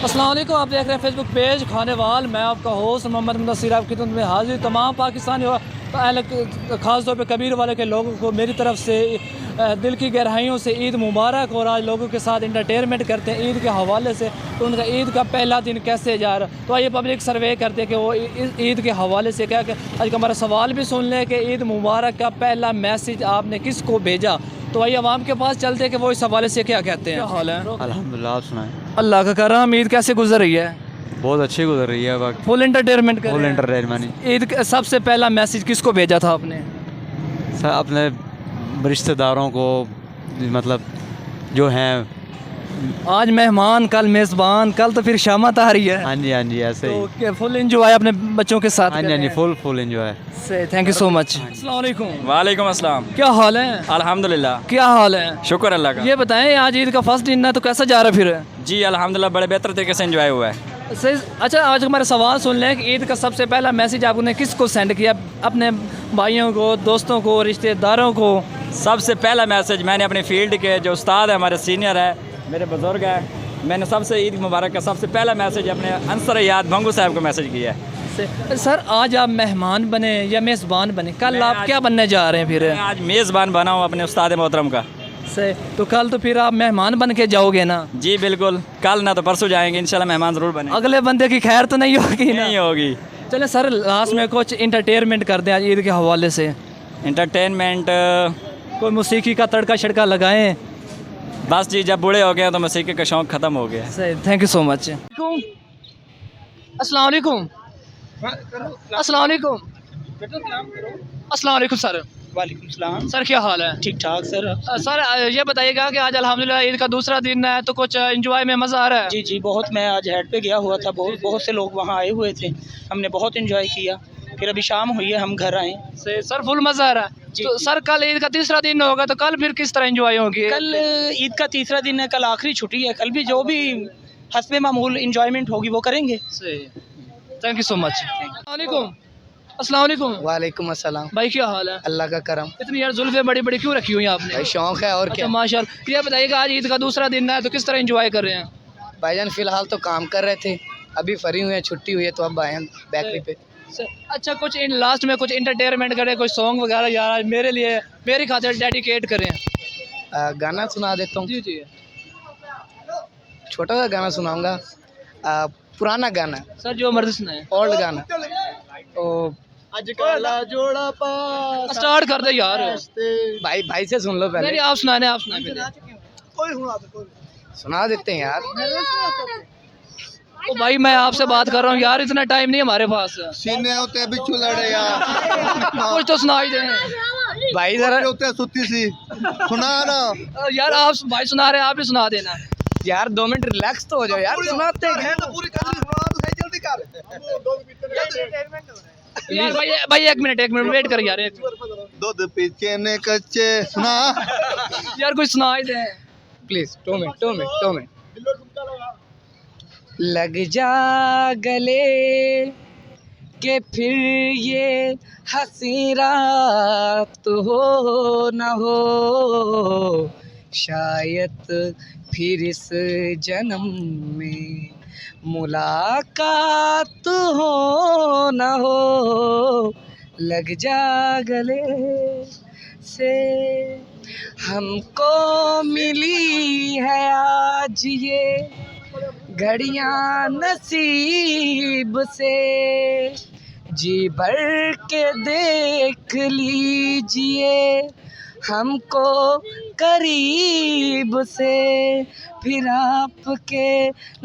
अस्सलाम वालेकुम, आप देख रहे हैं फेसबुक पेज खाने वाल। मैं आपका होस्ट मोहम्मद मुदस्सिर आपकी खिदमत में हाजिर। तमाम पाकिस्तानी ख़ास तौर पे कबीर वाले के लोगों को मेरी तरफ से दिल की गहराइयों से ईद मुबारक। और आज लोगों के साथ इंटरटेनमेंट करते हैं ईद के हवाले से, तो उनका ईद का पहला दिन कैसे जा रहा। तो आइए पब्लिक सर्वे करते हैं कि वो ईद के हवाले से क्या आज का हमारा सवाल भी सुन लें कि ईद मुबारक का पहला मैसेज आपने किसको भेजा। तो आइए आवाम के पास चलते हैं कि वो इस हवाले से क्या कहते हैं। क्या हाल है? अल्हम्दुलिल्लाह, आप सुनाएं। अल्लाह का करम। ईद कैसे गुजर रही है? बहुत अच्छी गुजर रही है वक्त। फुल एंटरटेनमेंट कर फुल रहे हैं। एंटरटेनमेंट। ईद का सबसे पहला मैसेज किसको भेजा था आपने? सर अपने रिश्तेदारों को, मतलब जो हैं। आज मेहमान कल मेज़बान, कल तो फिर शामत आ रही है। हाँ जी, हाँ जी, ऐसे ही। तो फुल एंजॉय अपने बच्चों के साथ हाँ जी, हाँ जी, full enjoy. Thank you so much. अस्सलाम वालेकुम। वालेकुम अस्सलाम। क्या हाल है? अल्हम्दुलिल्लाह। क्या हाल है? शुक्र अल्लाह का। ये बताएं, आज ईद का फर्स्ट दिन है तो कैसा जा रहा है फिर? जी अल्हम्दुलिल्लाह, बड़े बेहतर तरीके से एंजॉय हुआ है। सही। अच्छा, आज हमारा सवाल सुन लें कि ईद का सबसे पहला मैसेज आपने किसको सेंड किया? अपने भाइयों को, दोस्तों को, रिश्तेदारों को? सबसे पहला मैसेज मैंने अपने फील्ड के जो उस्ताद है, हमारे सीनियर है, मेरे बुजुर्ग हैं, मैंने सबसे ईद मुबारक का सबसे पहला मैसेज अपने अंसर याद भंगू साहब को मैसेज किया है। सर आज आप मेहमान बने या मेज़बान बने? कल आप क्या बनने जा रहे हैं फिर? मैं आज मेज़बान बना हूँ अपने उस्ताद मोहतरम का। से तो कल तो फिर आप मेहमान बन के जाओगे ना? जी बिल्कुल, कल ना तो परसों जाएंगे इंशाल्लाह, मेहमान ज़रूर बने। अगले बंदे की खैर तो नहीं होगी ना? नहीं होगी। चले सर, लास्ट में कुछ इंटरटेनमेंट कर दें आज ईद के हवाले से। इंटरटेनमेंट कोई मौसीकी का तड़का छड़का लगाएं। बस जी, जब बूढ़े हो गए तो मौसीकी का शौक़ ख़त्म हो गया। सही, थैंक यू सो मच। अस्सलाम वालेकुम। अस्सलाम वालेकुम। अस्सलाम वालेकुम सर। वालेकुम सलाम। सर क्या हाल है? ठीक ठाक सर। सर ये बताइएगा कि आज अल्हम्दुलिल्लाह ईद का दूसरा दिन है, तो कुछ एंजॉय में मज़ा आ रहा है? जी जी, बहुत। मैं आज हेड पे गया हुआ था, बहुत से लोग वहाँ आए हुए थे, हमने बहुत एंजॉय किया। फिर अभी शाम हुई है, हम घर आए। सर फुल मज़ा आ रहा है। तो सर कल ईद का तीसरा दिन होगा, तो कल फिर किस तरह एंजॉय होगी? कल ईद का तीसरा दिन है, कल आखिरी छुट्टी है, कल भी जो भी हस्बे मामूल इंजॉयमेंट होगी वो करेंगे। Thank you so much. अस्सलाम वालेकुम। वालेकुम अस्सलाम। भाई क्या हाल है? अल्लाह का करम। इतनी यार जुल्फे बड़ी बड़ी क्यों रखी हुई हैं आपने? भाई शौक है और क्या। माशाल्लाह। ये बताइएगा आज ईद का दूसरा दिन है तो किस तरह एंजॉय कर रहे हैं? भाईजान फिलहाल तो काम कर रहे थे, अभी फ्री हुए हैं, छुट्टी हुई है तो अब आए हैं बेकरी पे। अच्छा, कुछ इन लास्ट में कुछ इंटरटेनमेंट करें, कुछ सॉन्ग वगैरह यार मेरे लिए, मेरी खातिर डेडिकेट करें। गाना सुना देता हूँ। जी जी। छोटा सा गाना सुनाऊंगा, पुराना गाना, सर जो मर्जी सुनाए। ओल्ड गाना। ओ जोड़ा पास स्टार्ट कर दे यार। भाई से सुन लो पहले। नहीं, आप सुनाने, आप सुनाने। सुना देते हैं यार। ओ भाई, मैं आपसे बात कर रहा हूँ यार, इतना टाइम नहीं हमारे पास। सीने होते भी चुलड़े यार, कुछ तो सुना ही दे भाई जरा होते सुती सी सुना ना यार। आप भाई सुना रहे हैं, आप ही सुना देना यार। 2 मिनट रिलैक्स तो हो जाओ यार, सुनाते हैं। पूरी कहानी सुना तो सही, जल्दी कर। यार। भाई एक मिनट वेट कर यार। दूध पीछे ने कच्चे सुना यार कुछ सुना ही दे प्लीज। 2 मिनट। लग जा गले के फिर ये हंसी रात हो न हो, शायद फिर इस जन्म में मुलाकात हो न हो। लग जा गले से हमको मिली है आज ये घड़ियाँ नसीब से, जी भर के देख लीजिए हमको करीब से, फिर आपके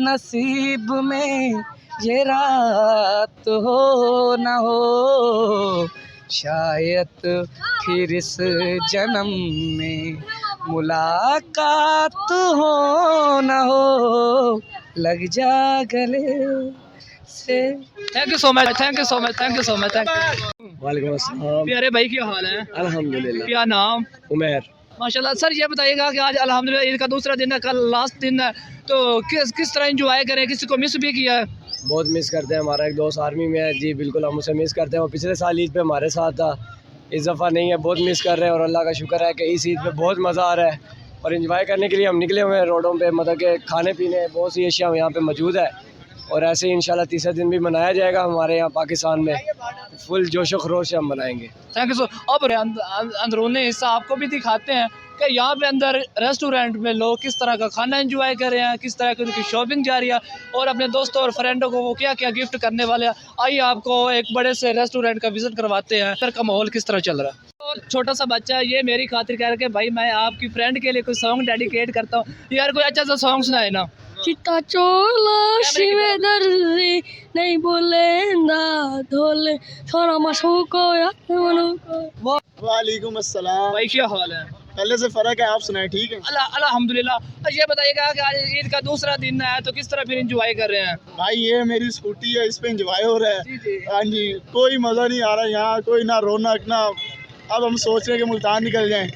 नसीब में ये रात हो न हो, शायद फिर इस जन्म में मुलाकात हो न हो। लग जा गले से। Thank you so much. वालेकुम अस्सलाम। प्यारे भाई क्या हाल है? अल्हम्दुलिल्लाह। क्या नाम? उमर। माशाल्लाह। सर ये बताइएगा कि आज अल्हम्दुलिल्लाह ईद का दूसरा दिन है, कल लास्ट दिन है, तो किस तरह एंजॉय करें? किसी को मिस भी किया है? बहुत मिस करते हैं। हमारा एक दोस्त आर्मी में है जी, बिल्कुल हम उसे मिस करते हैं। वो पिछले साल ईद पे हमारे साथ था, इस दफ़ा नहीं है, बहुत मिस कर रहे हैं। और अल्लाह का शुक्र है कि इस ईद पे बहुत मज़ा आ रहा है। और एंजॉय करने के लिए हम निकले हुए हैं रोडों पे, मतलब कि खाने पीने बहुत सी अशिया यहाँ पे मौजूद है। और ऐसे ही इंशाल्लाह तीसरा दिन भी मनाया जाएगा हमारे यहाँ पाकिस्तान में, फुल जोशो खरोश से हम मनाएंगे। थैंक यू सो। अब अंदरूनी हिस्सा आपको भी दिखाते हैं कि यहाँ पे अंदर रेस्टोरेंट में लोग किस तरह का खाना एंजॉय कर रहे हैं, किस तरह की उनकी शॉपिंग जा रही है और अपने दोस्तों और फ्रेंडों को वो क्या क्या गिफ्ट करने वाले हैं। आइए आपको एक बड़े से रेस्टोरेंट का विजिट करवाते हैं, इधर का माहौल किस तरह चल रहा है। और छोटा सा बच्चा है, ये मेरी खातिर कह रहा है कि भाई मैं आपकी फ्रेंड के लिए कोई सॉन्ग डेडिकेट करता हूँ, यार कोई अच्छा सा सॉन्ग सुनाए ना। चिट्टा चोला शिवे दर्जी नहीं बोलेंदा धोले थोड़ा मशहूको या मनुको। वालेकुम अस्सलाम भाई क्या हाल है? पहले से फ़र्क है, आप सुनाए ठीक है? अल्हम्दुलिल्लाह। ये बताइएगा कि आज ईद का दूसरा दिन है तो किस तरह फिर एंजॉय कर रहे हैं? भाई ये मेरी स्कूटी है, इस पे एंजॉय हो रहा जी, है। जी। हाँ जी, कोई मज़ा नहीं आ रहा यहाँ, कोई ना रौनक ना। अब हम सोच रहे हैं कि मुल्तान निकल जाएं,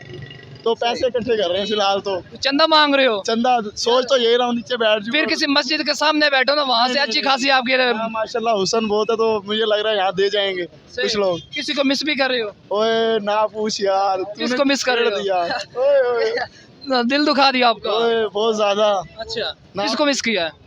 तो पैसे इकट्ठे कर रहे हैं फिलहाल। तो चंदा मांग रहे हो? चंदा सोच तो यही रहा हूँ, नीचे बैठ जाऊँ फिर किसी मस्जिद के सामने बैठो ना, वहाँ से अच्छी खासी आपकी हाँ, माशाल्लाह हुसन बहुत है, तो मुझे लग रहा है यहाँ दे जाएंगे कुछ लोग। किसी को मिस भी कर रहे हो? ओए ना पूछ यार, तूने किसको मिस कर रहे हो? दिया ओए दिल दुखा दिया आपका? ओए बहुत ज्यादा। अच्छा, किसको मिस किया है?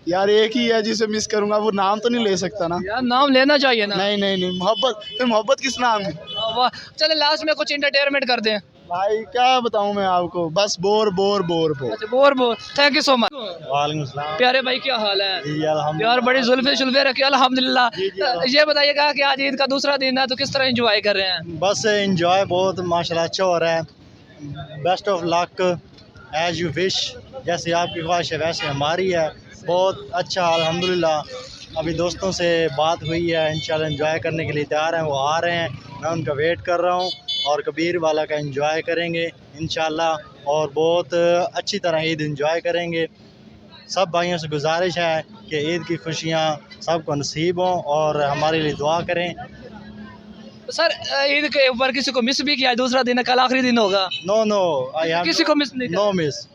यार एक ही है जिसे मिस करूंगा, वो नाम तो नहीं ले सकता ना। यार नाम लेना चाहिए ना। नहीं नहीं नहीं, मोहब्बत, फिर मोहब्बत किस नाम है? वाह, चले लास्ट में कुछ इंटरटेनमेंट कर दें। भाई क्या बताऊं मैं आपको, बस बोर बोर बोर बोर। अच्छा, bore. Thank you so much. वालेकुम सलाम। प्यारे भाई क्या हाल है? जी अल्हम्दुलिल्लाह। यार बड़ी जुल्फे रखी अल्हम्दुलिल्लाह। ये बताइएगा कि आज ईद का दूसरा दिन है तो किस तरह एंजॉय कर रहे हैं? बस एंजॉय बहुत माशाल्लाह अच्छा हो रहा है। Best of luck as you wish, जैसे आपकी ख्वाहिश है वैसे हमारी है। बहुत अच्छा अल्हम्दुलिल्लाह। अभी दोस्तों से बात हुई है, इंशाल्लाह एंजॉय करने के लिए तैयार हैं, वो आ रहे हैं, मैं उनका वेट कर रहा हूँ और कबीर वाला का एंजॉय करेंगे इंशाल्लाह, और बहुत अच्छी तरह ईद एंजॉय करेंगे। सब भाइयों से गुजारिश है कि ईद की खुशियाँ सबको नसीब हों और हमारे लिए दुआ करें। सर ईद के ऊपर किसी को मिस भी किया? दूसरा दिन है, कल आखिरी दिन होगा। नो नो, किसी को मिस नहीं? No miss.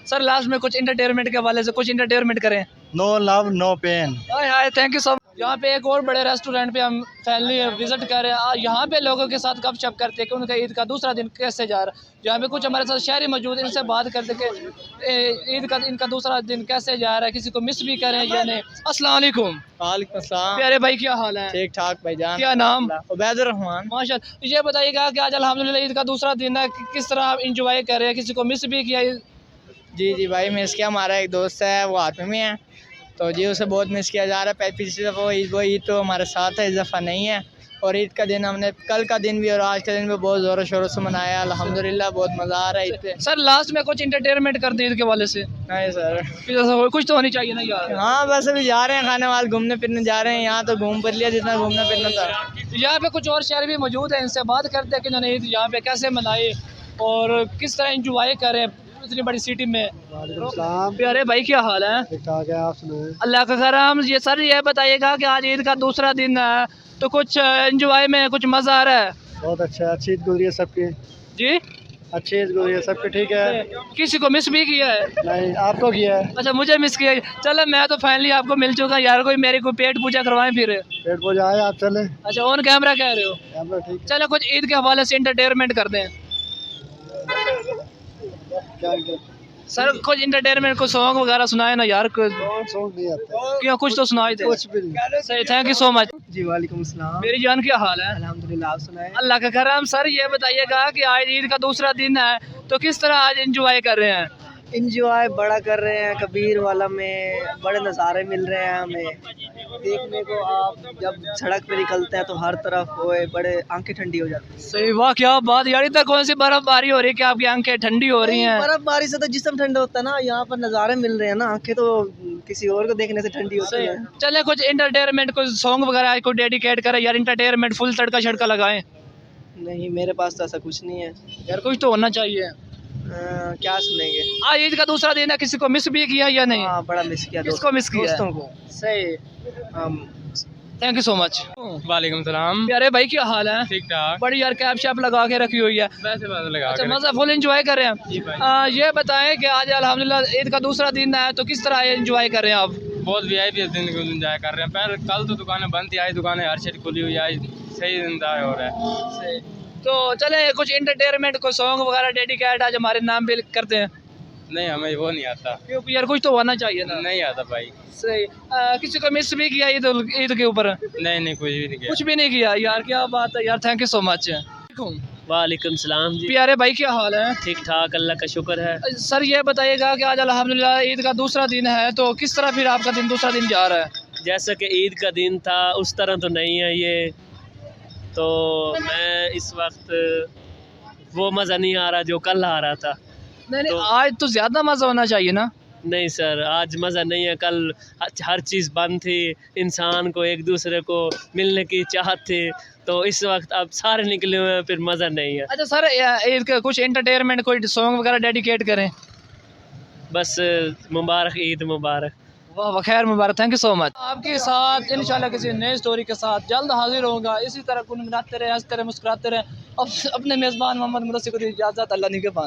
सर लास्ट में कुछ इंटरटेनमेंट के हवाले से कुछ इंटरटेनमेंट करें। No love no pain. Hi thank you so much. यहाँ पे एक और बड़े रेस्टोरेंट पे हम फैमिली विजिट कर रहे हैं। यहाँ पे लोगों के साथ गपशप करते हैं कि उनका ईद का दूसरा दिन कैसे जा रहा है। यहाँ पे कुछ हमारे साथ शहरी मौजूद हैं, इनसे बात करते कि ईद का इनका दूसरा दिन कैसे जा रहा है, किसी को मिस भी करें या नहीं। अस्सलाम वालेकुम। वालेकुम अस्सलाम। प्यारे भाई क्या हाल है? ठीक ठाक भाईजान। क्या नाम? उबैदुर रहमान। माशाल्लाह। ये बताइएगा कि आज अल्हम्दुलिल्लाह ईद का दूसरा दिन है, किस तरह आप इंजॉय कर रहे हैं, किसी को मिस भी किया? जी भाई मिस किया, हमारा एक दोस्त है वो आर्मी में है, तो जी उसे बहुत मिस किया जा रहा है। पिछली दफ़ा वो ईद तो हमारे साथ है, इस दफ़ा नहीं है। और ईद का दिन हमने कल का दिन भी और आज का दिन भी बहुत ज़ोरों शोरों से मनाया अल्हम्दुलिल्लाह, बहुत मज़ा आ रहा है ईद पे। सर लास्ट में कुछ इंटरटेनमेंट कर दें ईद के वाले से। नहीं सर, कुछ तो होनी चाहिए ना यार। हाँ बस अभी जा रहे हैं खाने वाले, घूमने फिरने जा रहे हैं, यहाँ तो घूम फिर लिया जितना घूमना फिरना था। यहाँ पे कुछ और शहर भी मौजूद हैं, इनसे बात करते हैं कि इन्होंने ईद यहाँ पे कैसे मनाई और किस तरह इंजॉय करें इतनी बड़ी सिटी में। प्यारे भाई क्या हाल है? ठीक ठाक है, आप सुनाएं। अल्लाह का करम। ये सर ये बताइएगा कि आज ईद का दूसरा दिन है तो कुछ एंजॉय में कुछ मज़ा आ रहा है? बहुत अच्छा, अच्छी ईद गुजरी है सबकी। जी अच्छी ईद गुजरी है सबकी, ठीक है। किसी को मिस भी किया है? नहीं, आपको किया है। अच्छा मुझे मिस किया है। चलो मैं तो फाइनली आपको मिल चुका यार, कोई मेरी कोई पेट पूजा करवाएं फिर। पेट पूजा आए, आप चले। अच्छा ऑन कैमरा कह रहे हो? कैमरा ठीक चलो कुछ ईद के हवाले से इंटरटेनमेंट कर दें। है। सर कुछ इंटरटेनमेंट को सॉन्ग वगैरह सुनाए ना यार, सॉन्ग नहीं आता, क्यों कुछ तो सुनाई दे। कुछ भी नहीं। सही, थैंक यू सो मच। जी वालेकुम अस्सलाम। मेरी जान क्या हाल है? अल्हम्दुलिल्लाह, आप सुनाएं। अल्लाह का करम। सर ये बताइएगा कि आज ईद का दूसरा दिन है तो किस तरह आज एंजॉय कर रहे हैं? इंजॉय बड़ा कर रहे हैं, कबीर वाला में बड़े नज़ारे मिल रहे हैं हमें देखने को। आप जब सड़क पे निकलते हैं तो हर तरफ वो बड़े आंखें ठंडी हो जाती हैं। सही, वाह क्या बात यार। इधर कौन सी बर्फबारी हो रही है कि आपकी आंखें ठंडी हो रही हैं? बर्फबारी से तो जिस्म ठंडा होता है ना, यहाँ पर नज़ारे मिल रहे हैं ना, आंखें तो किसी और को देखने से ठंडी होती है। चले कुछ इंटरटेनमेंट को सॉन्ग वगैरह को डेडिकेट करें यार, इंटरटेनमेंट फुल तड़का छड़का लगाएं। नहीं मेरे पास तो ऐसा कुछ नहीं है यार, कुछ तो होना चाहिए। क्या सुनेंगे? आज ईद का दूसरा दिन है, किसी को मिस भी किया या नहीं? हाँ बड़ा मिस किया। किसको मिस किया? दोस्तों को। सही, थैंक यू सो मच। वालेकुम सलाम। प्यारे भाई क्या हाल है? ठीक ठाक। बड़ी यार कैप शैप लगा के रखी हुई है। वैसे बात लगा अच्छा मज़ा फुल एंजॉय कर रहे हैं। ये बताएं कि आज अल्हम्दुलिल्लाह ईद का दूसरा दिन है तो किस तरह एंजॉय कर रहे हैं आप? बहुत वीआईपी दिन को एंजॉय कर रहे हैं। पहले कल तो दुकानें बंद थी, आज दुकानें हर चीज़ खुली हुई, आज सही एंजॉय हो रहा है। तो चले कुछ इंटरटेनमेंट को सॉन्ग वगैरह डेडिकेट आज हमारे नाम पे करते हैं। नहीं हमें वो नहीं आता, क्योंकि यार कुछ तो होना चाहिए ना। नहीं आता भाई। सही। किसी को मिस भी किया ईद के ऊपर? नहीं कुछ भी नहीं किया। कुछ भी नहीं किया यार, क्या बात है यार, थैंक यू सो मच। वालेकुम सलाम जी। प्यारे भाई क्या हाल है? ठीक ठाक, अल्लाह का शुक्र है। सर ये बताइएगा कि आज अल्हम्दुलिल्लाह ईद का दूसरा दिन है, तो किस तरह फिर आपका दिन दूसरा दिन जा रहा है? जैसा कि ईद का दिन था उस तरह तो नहीं है ये, तो मैं इस वक्त वो मज़ा नहीं आ रहा जो कल आ रहा था। नहीं आज तो ज़्यादा मज़ा होना चाहिए ना। नहीं सर, आज मज़ा नहीं है। कल हर चीज़ बंद थी, इंसान को एक दूसरे को मिलने की चाहत थी, तो इस वक्त अब सारे निकले हुए हैं, फिर मज़ा नहीं है। अच्छा सर, ईद का कुछ एंटरटेनमेंट कोई सॉन्ग वगैरह डेडिकेट करें? बस मुबारक, ईद मुबारक। वाह खैर मुबारक, थैंक यू सो मच। आपके साथ इंशाल्लाह किसी नई स्टोरी के साथ जल्द हाजिर होगा। इसी तरह गुनगुनाते रहे, हंसते रहे, मुस्कुराते रहे। अब अपने मेज़बान मोहम्मद मुदस्सिर को दी इजाज़त। अल्लाह निगहबान।